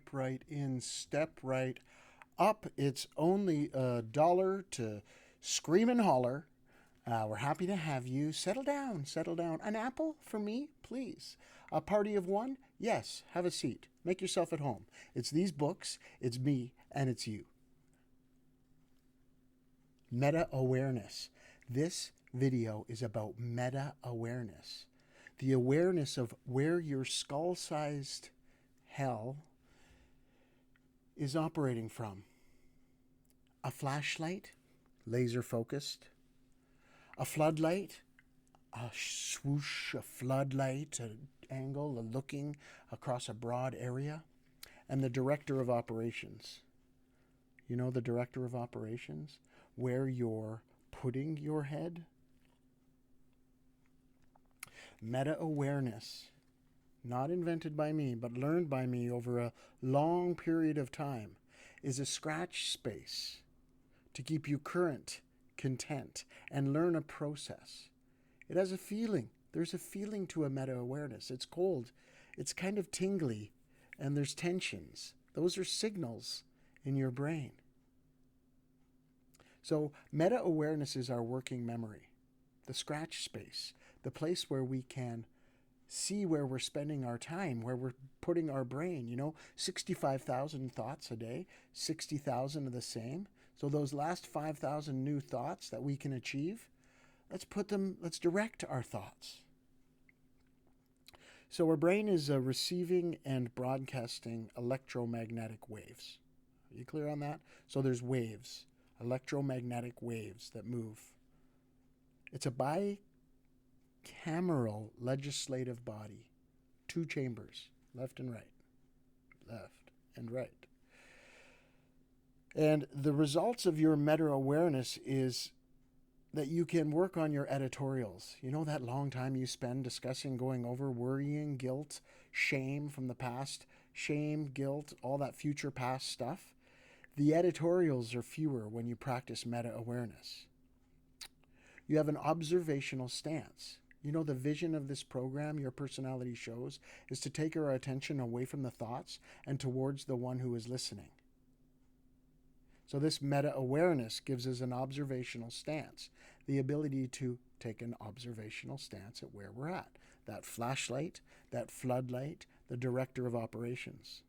jump right in, step right up. It's only $1 to scream and holler. We're happy to have you. Settle down, settle down. An apple for me, please. A party of one? Yes, have a seat. Make yourself at home. It's these books, it's me, and it's you. Meta awareness. This video is about meta awareness. The awareness of where your skull sized hell is operating from. A flashlight, laser focused. A floodlight, a swoosh, a floodlight, an angle, a looking across a broad area. And the director of operations. You know the director of operations? Where you're putting your head. Meta-awareness, not invented by me, but learned by me over a long period of time, is a scratch space to keep you current, content, and learn a process. It has a feeling. There's a feeling to a meta-awareness. It's cold. It's kind of tingly, and there's tensions. Those are signals in your brain. So meta-awareness is our working memory, the scratch space, the place where we can see where we're spending our time, where we're putting our brain. 65,000 thoughts a day, 60,000 of the same. So those last 5,000 new thoughts that we can achieve, let's direct our thoughts. So our brain is receiving and broadcasting electromagnetic waves. Are you clear on that? So there's waves, electromagnetic waves that move. It's a bicameral legislative body, 2 chambers, left and right, left and right. And the results of your meta-awareness is that you can work on your editorials. You know that long time you spend discussing, going over worrying, guilt, shame from the past, shame, guilt, all that future past stuff? The editorials are fewer when you practice meta-awareness. You have an observational stance. The vision of this program, Your Personality Shows, is to take our attention away from the thoughts and towards the one who is listening. So this meta-awareness gives us an observational stance, the ability to take an observational stance at where we're at. That flashlight, that floodlight, the director of operations.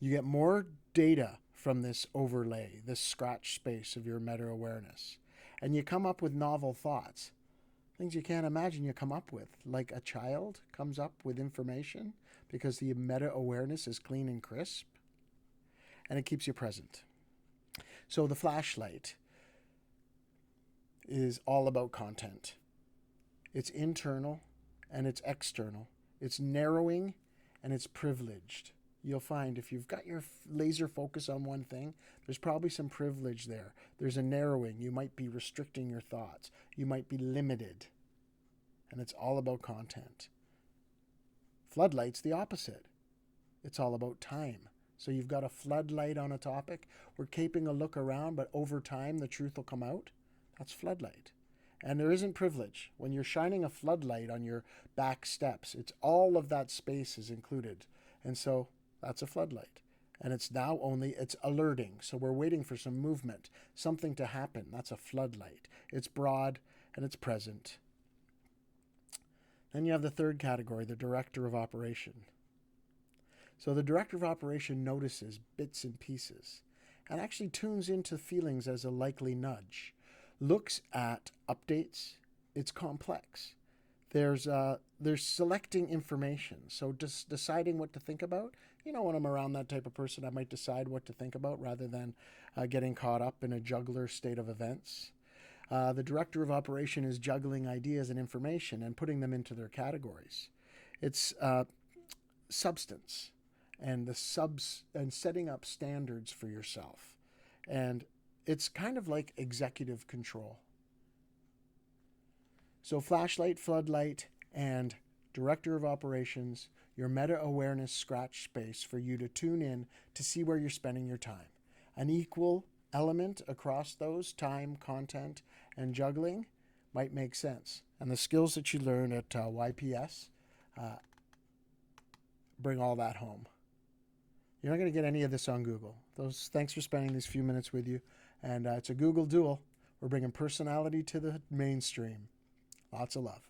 You get more data from this overlay, this scratch space of your meta-awareness. And you come up with novel thoughts. Things you can't imagine you come up with. Like a child comes up with information because the meta-awareness is clean and crisp. And it keeps you present. So the flashlight is all about content. It's internal and it's external. It's narrowing and it's privileged. You'll find if you've got your laser focus on one thing, there's probably some privilege there. There's a narrowing. You might be restricting your thoughts. You might be limited. And it's all about content. Floodlight's the opposite. It's all about time. So you've got a floodlight on a topic. We're keeping a look around, but over time the truth will come out. That's floodlight. And there isn't privilege. When you're shining a floodlight on your back steps, it's all of that space is included. And so that's a floodlight. And it's alerting. So we're waiting for some movement, something to happen. That's a floodlight. It's broad and it's present. Then you have the third category, the director of operation. So the director of operation notices bits and pieces and actually tunes into feelings as a likely nudge, looks at updates. It's complex. There's selecting information. So just deciding what to think about. When I'm around that type of person, I might decide what to think about rather than getting caught up in a juggler state of events. The director of operation is juggling ideas and information and putting them into their categories. It's substance and and setting up standards for yourself. And it's kind of like executive control. So flashlight, floodlight, and director of operations, your meta-awareness scratch space for you to tune in to see where you're spending your time. An equal element across those, time, content, and juggling, might make sense. And the skills that you learn at YPS bring all that home. You're not going to get any of this on Google. Thanks for spending these few minutes with you. And it's a Google Duel. We're bringing personality to the mainstream. Lots of love.